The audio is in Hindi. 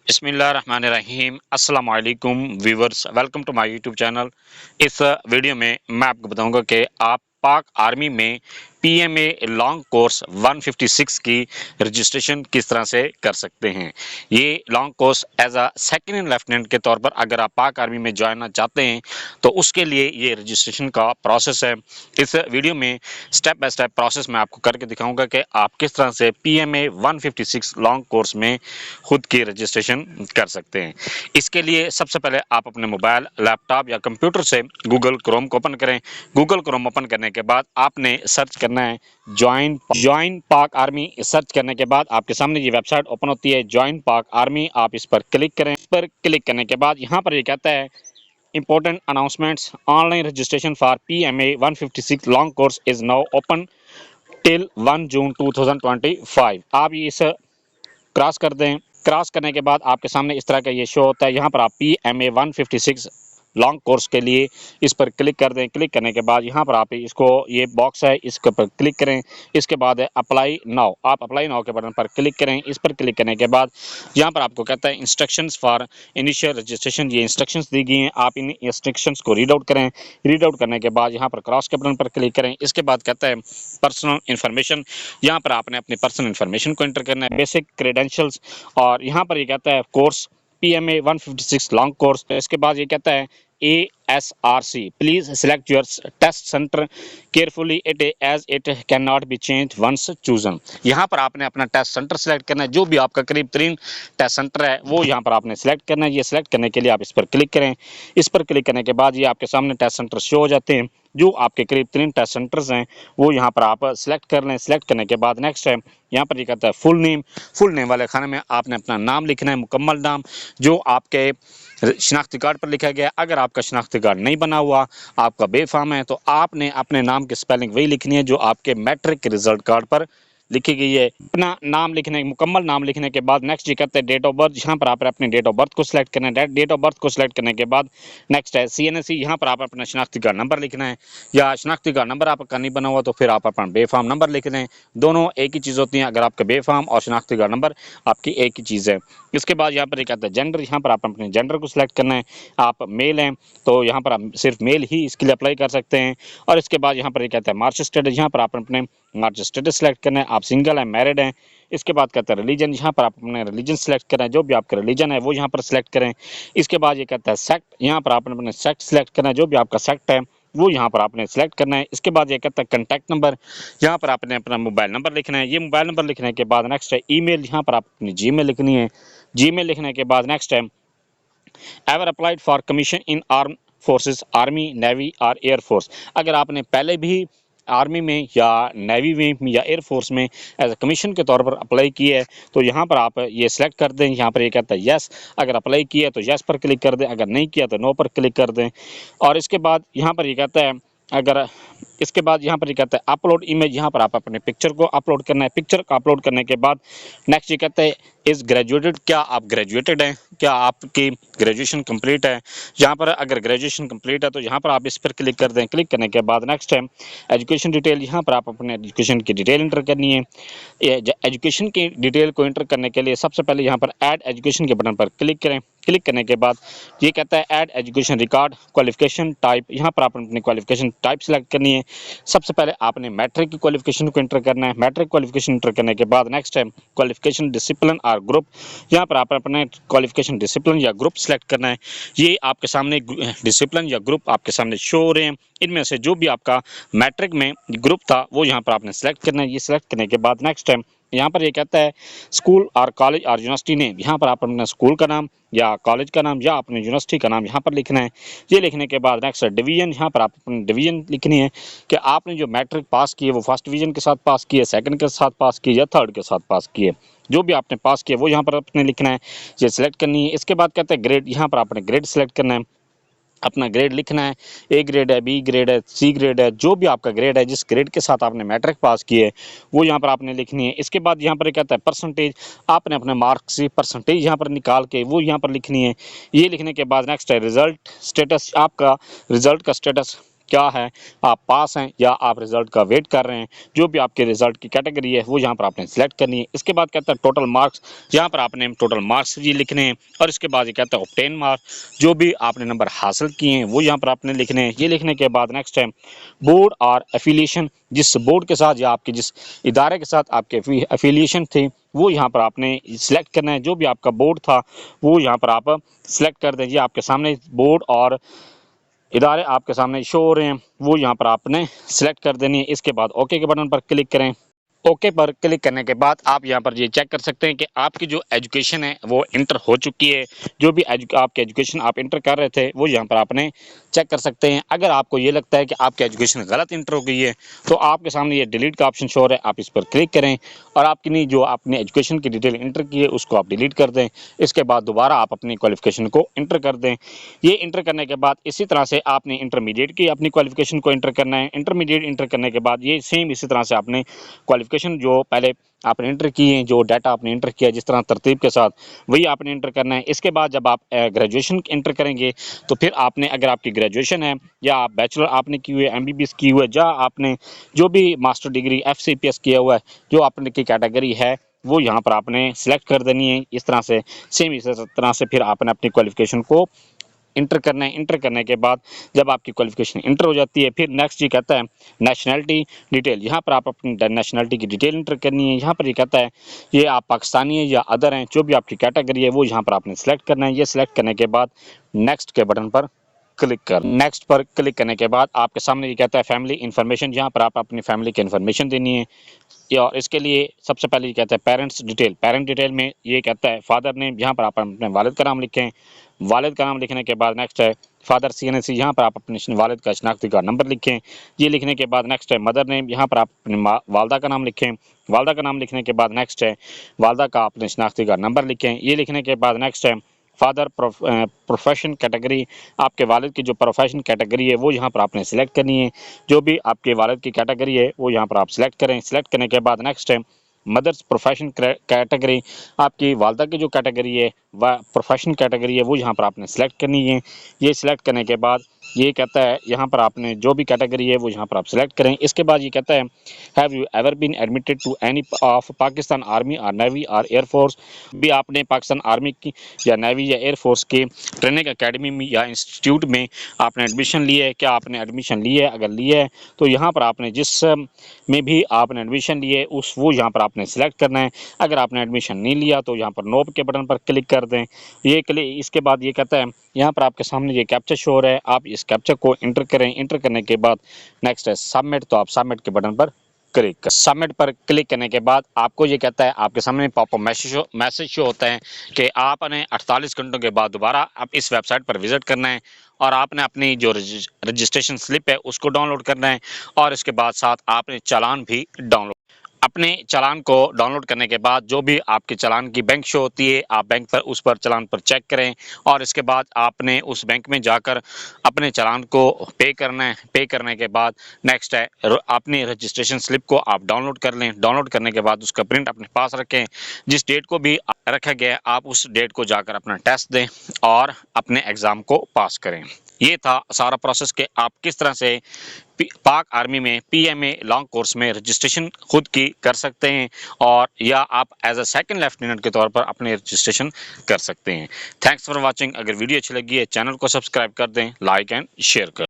बिस्मिल्लाहिर्रहमानिर्रहीम अस्सलाम वालेकुम viewers, welcome to my YouTube channel. इस वीडियो में मैं आपको बताऊंगा कि आप पाक आर्मी में पीएमए लॉन्ग कोर्स 156 की रजिस्ट्रेशन किस तरह से कर सकते हैं। ये long course as a second in lieutenant के तौर पर अगर आप पाक आर्मी में ज्वाइन चाहते हैं तो उसके लिए ये रजिस्ट्रेशन का प्रोसेस है। इस वीडियो में स्टेप बाय स्टेप प्रोसेस मैं आपको करके दिखाऊंगा कि आप किस तरह से पीएमए 156 लॉन्ग कोर्स में खुद की रजिस्ट्रेशन कर सकते हैं। इसके लिए सबसे पहले आप अपने मोबाइल, लैपटॉप या कंप्यूटर से गूगल क्रोम को ओपन करें। गूगल क्रोम ओपन करने के बाद आपने सर्च करना है ज्वाइन पाक आर्मी। सर्च करने के बाद आपके सामने ये वेबसाइट ओपन होती है ज्वाइन पाक आर्मी। आप इस पर क्लिक करें। इस पर क्लिक करने के बाद यहाँ पर ये कहता है important announcements, online registration for PMA 156 long course is now open till 1 जून 2025। आप इस क्रॉस कर दें। क्रॉस करने के बाद आपके सामने इस तरह का ये शो होता है। यहाँ पर आप पीएमए 156 लॉन्ग कोर्स के लिए इस पर क्लिक कर दें। क्लिक करने के बाद यहाँ पर आप इसको ये बॉक्स है इसके पर क्लिक करें। इसके बाद है अप्लाई नाउ। आप अप्लाई नाउ के बटन पर क्लिक करें। इस पर क्लिक करने के बाद यहाँ पर आपको कहता है इंस्ट्रक्शंस फॉर इनिशियल रजिस्ट्रेशन। ये इंस्ट्रक्शंस दी गई हैं, आप इन इंस्ट्रक्शंस को रीड आउट करें। रीड आउट करने के बाद यहाँ पर क्रॉस के बटन पर क्लिक करें। इसके बाद कहता है पर्सनल इन्फॉर्मेशन। यहाँ पर आपने अपनी पर्सनल इन्फॉर्मेशन को एंटर करना है, बेसिक क्रेडेंशियल्स, और यहाँ पर ये कहता है कोर्स पीएमए 156 लॉन्ग कोर्स। इसके बाद ये कहता है ASRC please select your test centre carefully it as it can not be change once chosen. यहाँ पर आपने अपना टेस्ट सेंटर सेलेक्ट करना है। जो भी आपका करीब तरीन टेस्ट सेंटर है वो यहाँ पर आपने सेलेक्ट करना है। ये सेलेक्ट करने के लिए आप इस पर क्लिक करें। इस पर क्लिक करने के बाद ये आपके सामने टेस्ट सेंटर शो हो जाते हैं। जो आपके करीब तरीन टेस्ट सेंटर्स हैं वो यहाँ पर आप सेलेक्ट कर लें। सेलेक्ट करने के बाद नेक्स्ट है यहाँ पर ये कहता है फुल नेम। फुल नेम वाले खाने में आपने अपना नाम लिखना है, मुकम्मल नाम जो आपके शनाख्ती कार्ड पर लिखा गया। अगर आपका शनाख्ती कार्ड नहीं बना हुआ, आपका बेफाम है, तो आपने अपने नाम की स्पेलिंग वही लिखनी है जो आपके मैट्रिक के रिजल्ट कार्ड पर लिखी गई है। अपना नाम लिखने, मुकम्मल नाम लिखने के बाद नेक्स्ट ये कहते हैं डेट ऑफ बर्थ। यहाँ पर आप अपने डेट ऑफ बर्थ को सिलेक्ट करना है। डेट ऑफ बर्थ को सिलेक्ट करने के बाद नेक्स्ट है CNSE। यहाँ पर आप अपना शनाख्ती कार्ड नंबर लिखना है, या शनाख्ती कार्ड नंबर आपका नहीं बना हुआ तो फिर आप अपना बेफाम नंबर लिख दें। दोनों एक ही चीज़ होती हैं अगर आपका बेफाम और शनाख्ती कार्ड नंबर आपकी एक ही चीज़ है। इसके बाद यहाँ पर ये कहता है जेंडर। यहाँ पर आप अपने जेंडर को सिलेक्ट करना है। आप मेल हैं तो यहाँ पर आप सिर्फ मेल ही इसके लिए अप्लाई कर सकते हैं। और इसके बाद यहाँ पर ये कहता है मार्च स्टेटस। यहाँ पर आप अपने मार्च स्टेटस सेलेक्ट करना है, आप सिंगल हैं, मैरिड हैं। इसके बाद कहता है रिलीजन। यहाँ पर आप अपने रिलीजन सेलेक्ट करें, जो भी आपका रिलीजन है वो यहाँ पर सेलेक्ट करें। इसके बाद ये कहता है सेक्ट। यहाँ पर आपने अपने सेक्ट सेलेक्ट करना है, जो भी आपका सेक्ट है वो यहाँ पर आपने सेलेक्ट करना है। इसके बाद ये कहता है कॉन्टैक्ट नंबर। यहाँ पर आपने अपना मोबाइल नंबर लिखना है। ये मोबाइल नंबर लिखने के बाद नेक्स्ट है ईमेल। यहाँ पर आप अपनी जीमेल लिखनी है। जीमेल लिखने के बाद नेक्स्ट है ever applied for commission in arm forces, army, navy और एयरफोर्स। अगर आपने पहले भी आर्मी में या नेवी में या एयरफोर्स में एज ए कमीशन के तौर पर अप्लाई किया है तो यहाँ पर आप ये सिलेक्ट कर दें। यहाँ पर ये कहता है यस। अगर अप्लाई किया है तो यस पर क्लिक कर दें, अगर नहीं किया तो नो पर क्लिक कर दें। और इसके बाद यहाँ पर ये कहता है अगर इसके बाद यहाँ पर ये कहता है अपलोड इमेज। यहाँ पर आप अपने पिक्चर को अपलोड करना है। पिक्चर को अपलोड करने के बाद नेक्स्ट ये कहता है इज़ ग्रेजुएटेड। क्या आप ग्रेजुएटेड हैं, क्या आपकी ग्रेजुएशन कंप्लीट है। यहाँ पर अगर ग्रेजुएशन कंप्लीट है तो यहाँ पर आप इस पर क्लिक कर दें। क्लिक करने के बाद नेक्स्ट है एजुकेशन डिटेल। यहाँ पर आप अपने एजुकेशन की डिटेल इंटर करनी है। एजुकेशन की डिटेल को इंटर करने के लिए सबसे पहले यहाँ पर ऐड एजुकेशन के बटन पर क्लिक करें। क्लिक करने के बाद ये कहता है add education record qualification type. यहाँ पर आपने अपनी क्वालिफिकेशन टाइप सेलेक्ट करनी है। सबसे पहले आपने मैट्रिक की क्वालिफिकेशन को इंटर करना है। मैट्रिक क्वालिफिकेशन इंटर करने के बाद नेक्स्ट है क्वालिफिकेशन डिसिप्लिन और ग्रुप। यहाँ पर आप अपने क्वालिफिकेशन डिसिप्लिन या ग्रुप सेलेक्ट करना है। ये आपके सामने डिसिप्लिन या ग्रुप आपके सामने शो हो रहे हैं। इनमें से जो भी आपका मैट्रिक में ग्रुप था वो यहाँ पर आपने सेलेक्ट करना है। ये सेलेक्ट करने के बाद नेक्स्ट है यहाँ पर ये कहता है स्कूल और कॉलेज और यूनिवर्सिटी नेम। यहाँ पर आप अपना स्कूल का नाम या कॉलेज का नाम या अपने यूनिवर्सिटी का नाम यहाँ पर लिखना है। ये लिखने के बाद नेक्स्ट डिवीजन। यहाँ पर आप अपनी डिवीजन लिखनी है कि आपने जो मैट्रिक पास की है वो फर्स्ट डिवीजन के साथ पास की है, सेकंड के साथ पास की है या थर्ड के साथ पास की है। जो भी आपने पास किया वो यहाँ पर अपने लिखना है, ये सिलेक्ट करनी है। इसके बाद कहते हैं ग्रेड। यहाँ पर आपने ग्रेड सेलेक्ट करना है, अपना ग्रेड लिखना है। A ग्रेड है, B ग्रेड है, C ग्रेड है, जो भी आपका ग्रेड है, जिस ग्रेड के साथ आपने मैट्रिक पास की है वो यहाँ पर आपने लिखनी है। इसके बाद यहाँ पर कहता है परसेंटेज। आपने अपने मार्क्स से परसेंटेज यहाँ पर निकाल के वो यहाँ पर लिखनी है। ये लिखने के बाद नेक्स्ट है रिजल्ट स्टेटस। आपका रिजल्ट का स्टेटस क्या है, आप पास हैं या आप रिजल्ट का वेट कर रहे हैं। जो भी आपके रिजल्ट की कैटेगरी है वो यहाँ पर आपने सेलेक्ट करनी है। इसके बाद कहता है टोटल मार्क्स, यहाँ पर आपने टोटल मार्क्स ये लिखने हैं और इसके बाद ये कहता है ऑब्टेन मार्क्स, जो भी आपने नंबर हासिल किए हैं वो यहाँ पर आपने लिखने हैं। ये लिखने के बाद नेक्स्ट है बोर्ड और एफिलिएशन, जिस बोर्ड के साथ या आपके जिस इदारे के साथ आपके एफिलिएशन थे वो यहाँ पर आपने सिलेक्ट करना है। जो भी आपका बोर्ड था वो यहाँ पर आप सिलेक्ट कर दीजिए। आपके सामने बोर्ड और इदारे आपके सामने शो हो रहे हैं, वो यहाँ पर आपने सिलेक्ट कर देनी है। इसके बाद ओके के बटन पर क्लिक करें। ओके पर क्लिक करने के बाद आप यहाँ पर ये चेक कर सकते हैं कि आपकी जो एजुकेशन है वो इंटर हो चुकी है। जो भी आपकी एजुकेशन आप इंटर कर रहे थे वो यहाँ पर आपने चेक कर सकते हैं। अगर आपको ये लगता है कि आपकी एजुकेशन गलत इंटर हो गई है तो आपके सामने ये डिलीट का ऑप्शन शो हो रहा है, आप इस पर क्लिक करें और आपकी जो आपने एजुकेशन की डिटेल इंटर की है उसको आप डिलीट कर दें। इसके बाद दोबारा आप अपनी क्वालिफिकेशन को इंटर कर दें। ये इंटर करने के बाद इसी तरह से आपने इंटरमीडिएट की अपनी क्वालिफिकेशन को इंटर करना है। इंटरमीडिएट इंटर करने के बाद ये सेम इसी तरह से आपने क्वालिफिकेशन जो पहले आपने इंटर की है, जो डाटा आपने इंटर किया जिस तरह तरतीब के साथ, वही आपने इंटर करना है। इसके बाद जब आप ग्रेजुएशन इंटर करेंगे तो फिर आपने, अगर आपकी ग्रेजुएशन है या आप बैचलर आपने की हुई है, एमबीबीएस की हुई है, या आपने जो भी मास्टर डिग्री एफसीपीएस किया हुआ है, जो आपने की कैटेगरी है वो यहाँ पर आपने सेलेक्ट कर देनी है। इस तरह से सेम इस तरह से फिर आपने अपनी क्वालिफिकेशन को इंटर करना है। इंटर करने के बाद जब आपकी क्वालिफिकेशन इंटर हो जाती है फिर नेक्स्ट ये कहता है नेशनैलिटी डिटेल। यहाँ पर आप अपनी नेशनैलिटी की डिटेल इंटर करनी है। यहाँ पर ये कहता है ये आप पाकिस्तानी हैं या अदर हैं, जो भी आपकी कैटेगरी है वो यहाँ पर आपने सेलेक्ट करना है। ये सिलेक्ट करने के बाद नेक्स्ट के बटन पर क्लिक कर, नेक्स्ट पर क्लिक करने के बाद आपके सामने ये कहता है फैमिली इन्फॉर्मेशन। यहाँ पर आप अपनी फैमिली की इन्फॉर्मेशन देनी है। या इसके लिए सबसे पहले ये कहता है पेरेंट्स डिटेल। पेरेंट डिटेल में ये कहता है फादर नेम, यहाँ पर आप अपने वालिद का नाम लिखें। वालिद का नाम लिखने के बाद नेक्स्ट है फादर CNC, यहाँ पर आप अपने वालिद का शनाख्ती कार्ड नंबर लिखें। ये लिखने के बाद नेक्स्ट है मदर नेम, यहाँ पर आप अपनी वालदा का नाम लिखें। वालदा का नाम लिखने के बाद नेक्स्ट है वालदा का अपने शनाख्ती कार्ड नंबर लिखें। ये लिखने के बाद नेक्स्ट है फादर प्रोफेशन कैटेगरी, आपके वालिद की जो प्रोफेशन कैटेगरी है वो यहाँ पर आपने सेलेक्ट करनी है। जो भी आपके वालिद की कैटेगरी है वो यहाँ पर आप सेलेक्ट करें। सेलेक्ट करने के बाद नेक्स्ट है मदर्स प्रोफेशन कैटेगरी, आपकी वालदा की जो कैटेगरी है वह प्रोफेशन कैटेगरी है वो यहाँ पर आपने सेलेक्ट करनी है। ये सिलेक्ट करने के बाद ये कहता है यहाँ पर आपने जो भी कैटेगरी है वो यहाँ पर आप सेलेक्ट करें। इसके बाद ये कहता है have you ever been admitted to any of Pakistan army और नेवी और एयरफोर्स, भी आपने पाकिस्तान आर्मी की या नेवी या एयरफोर्स के ट्रेनिंग अकेडमी में या इंस्टीट्यूट में आपने एडमिशन लिया है। क्या आपने एडमिशन लिया है? अगर लिया है तो यहाँ पर आपने जिस में भी आपने एडमिशन लिए उस वो यहाँ पर आपने सेलेक्ट करना है। अगर आपने एडमिशन नहीं लिया तो यहाँ पर नो के बटन पर क्लिक कर दें। ये इसके बाद ये कहता है यहाँ पर आपके सामने ये कैप्चा शो हो रहा है, आप इस कैप्चा को इंटर करें। इंटर करने के बाद नेक्स्ट है सबमिट, तो आप सबमिट के बटन पर क्लिक कर, सबमिट पर क्लिक करने के बाद आपको ये कहता है आपके सामने पॉपअप मैसेज शो होता है कि आपने 48 घंटों के बाद दोबारा आप इस वेबसाइट पर विजिट करना है और आपने अपनी जो रजिस्ट्रेशन स्लिप है उसको डाउनलोड करना है और इसके बाद साथ आपने चालान भी डाउनलोड। अपने चालान को डाउनलोड करने के बाद जो भी आपके चालान की बैंक शो होती है आप बैंक पर उस पर चालान पर चेक करें और इसके बाद आपने उस बैंक में जाकर अपने चालान को पे करना है। पे करने के बाद नेक्स्ट है अपनी रजिस्ट्रेशन स्लिप को आप डाउनलोड कर लें। डाउनलोड करने के बाद उसका प्रिंट अपने पास रखें। जिस डेट को भी रखा गया है आप उस डेट को जाकर अपना टेस्ट दें और अपने एग्ज़ाम को पास करें। ये था सारा प्रोसेस कि आप किस तरह से पाक आर्मी में PMA लॉन्ग कोर्स में रजिस्ट्रेशन खुद की कर सकते हैं और या आप एज अ सेकंड लेफ्टिनेंट के तौर पर अपने रजिस्ट्रेशन कर सकते हैं। Thanks for watching. अगर वीडियो अच्छी लगी है चैनल को सब्सक्राइब कर दें, लाइक एंड शेयर कर